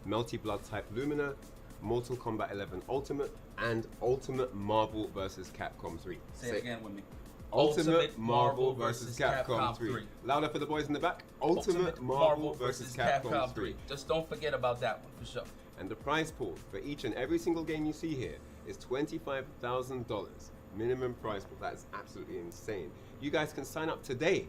Melty Blood Type Lumina, Mortal Kombat 11 Ultimate, and Ultimate Marvel vs. Capcom 3. Say it again with me. Ultimate Marvel vs. Capcom 3. Louder for the boys in the back. Ultimate Marvel vs. Capcom 3. Just don't forget about that one, for sure. And the prize pool for each and every single game you see here is $25,000. Minimum prize pool. That is absolutely insane. You guys can sign up today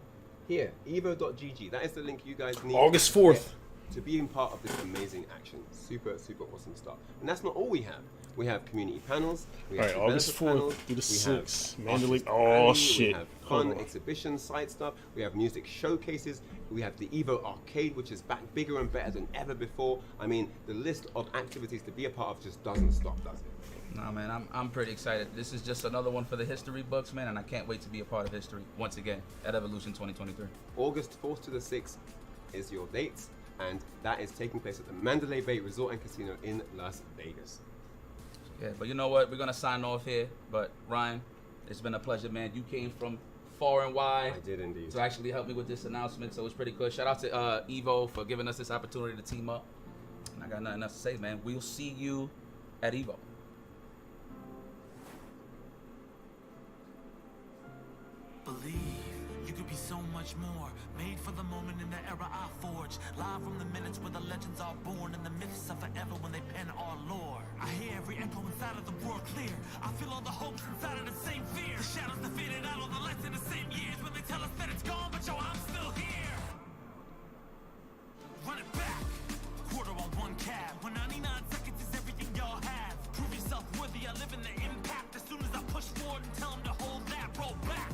here, evo.gg. That is the link you guys need. August 4th. To be in part of this amazing action. Super, super awesome stuff. And that's not all we have. We have community panels. We have August 4th panels, through the 6th. Mandalay. Oh, shit. We have fun exhibition side stuff. We have music showcases. We have the EVO Arcade, which is back bigger and better than ever before. I mean, the list of activities to be a part of just doesn't stop, does it? Nah, man, I'm pretty excited. This is just another one for the history books, man, and I can't wait to be a part of history once again at Evolution 2023. August 4th to the 6th is your dates, and that is taking place at the Mandalay Bay Resort and Casino in Las Vegas. Yeah, but you know what? We're going to sign off here. But, Ryan, it's been a pleasure, man. You came from far and wide. I did indeed. To actually help me with this announcement, so it's pretty good. Shout out to EVO for giving us this opportunity to team up. And I got nothing else to say, man. We'll see you at EVO. Believe you could be so much more. Made for the moment in the era I forged. Live from the minutes where the legends are born and the myths are forever when they pen our lore. I hear every echo inside of the world clear. I feel all the hopes inside of the same fear. The shadows that faded out, all the lights in the same years when they tell us that it's gone, but yo, I'm still here. Run it back. Quarter on one cab. When 99 seconds is everything y'all have. Prove yourself worthy. I live in the impact. As soon as I push forward and tell them to hold that, roll back.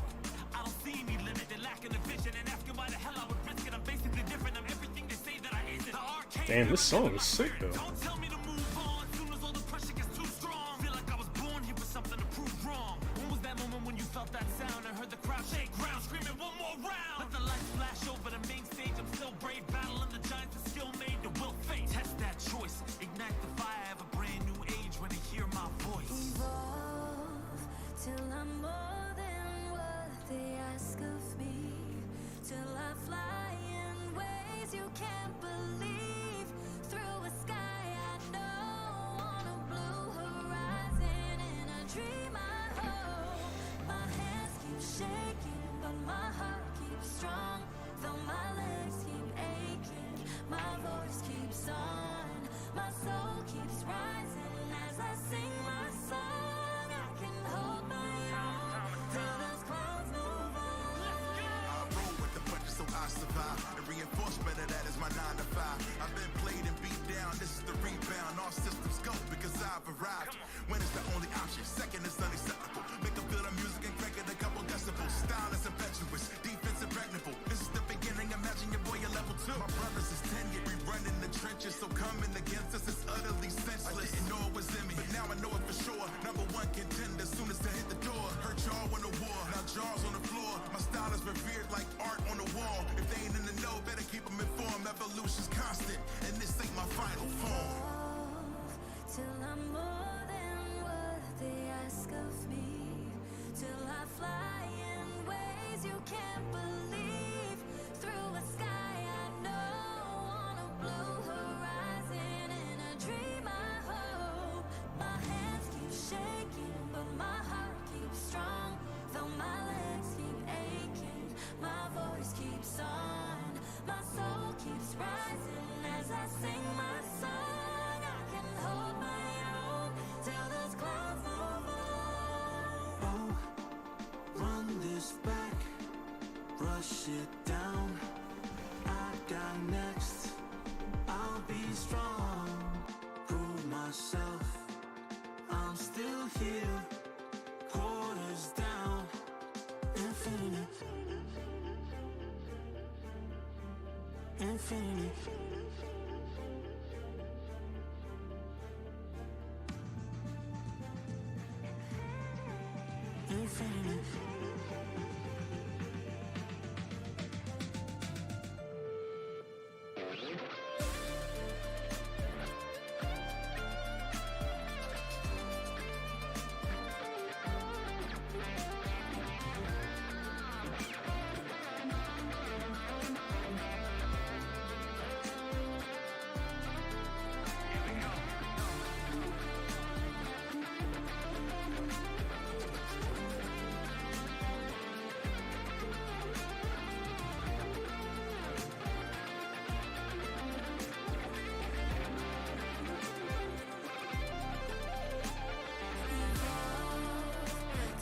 I don't see any limit, they're lacking a vision and asking why the hell I would risk it. I'm basically different, I'm everything they say that I isn't. Damn, this song is sick though. Don't tell me to move on, soon as all the pressure gets too strong. Feel like I was born here with something to prove wrong. When was that moment when you felt that sound and heard the crowd shake ground, screaming one more round? Let the lights flash over the main stage, I'm still brave, battling the giants are still made to will fate. Test that choice, ignite the fire of a brand new age when they hear my voice. Evolve till I'm more than what the force, better that is my 9 to 5. I've been played and beat down, this is the rebound. All systems go because I've arrived. When it's the only option, second is unacceptable. Make them feel the music and crank it a couple decibels. Style is impetuous, defense impregnable. This is the beginning, imagine your boy at level 2. My brothers is 10, yet we run in the trenches. So coming against us is utterly senseless. I didn't know it was in me, but now I know it for sure. Number 1 contender, soon as I hit the door. Hurt y'all on the war, now jaws on the floor. My style is revered like art on the wall. If they ain't in the know, better keep them informed. Evolution's constant, and this ain't my final form. Till I'm more than what they ask of me. Till I fly in ways you can't believe. Through a sky I know, on a blue horizon. In a dream I hope. My hands keep shaking, but my heart keeps strong. Though my legs keep aching, my voice keeps on. My soul keeps rising as I sing my song. I can hold my own till those clouds move on. Oh, run this back, rush it down. I got next, I'll be strong. Prove myself, I'm still here. Quarters down, infinity. Infinity. Infinity.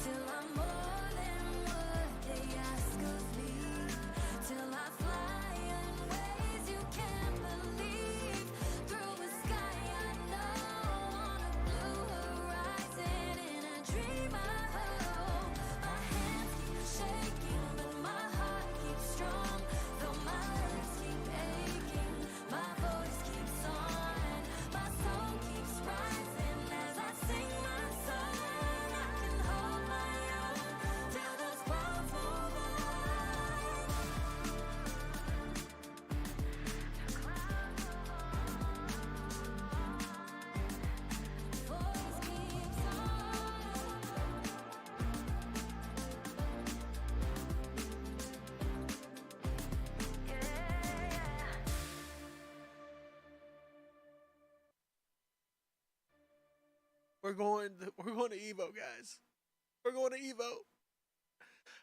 Till I'm more than what they ask of me. Till I fly in ways you can't believe. Through a sky I know, on a blue horizon. In a dream I hope. My hands keep shaking, but my heart keeps strong. Though my legs keep aching, my voice keeps on. My soul keeps rising as I sing my song. I can hold my own till those clouds move on. Voice keeps We're going to EVO, guys. We're going to EVO.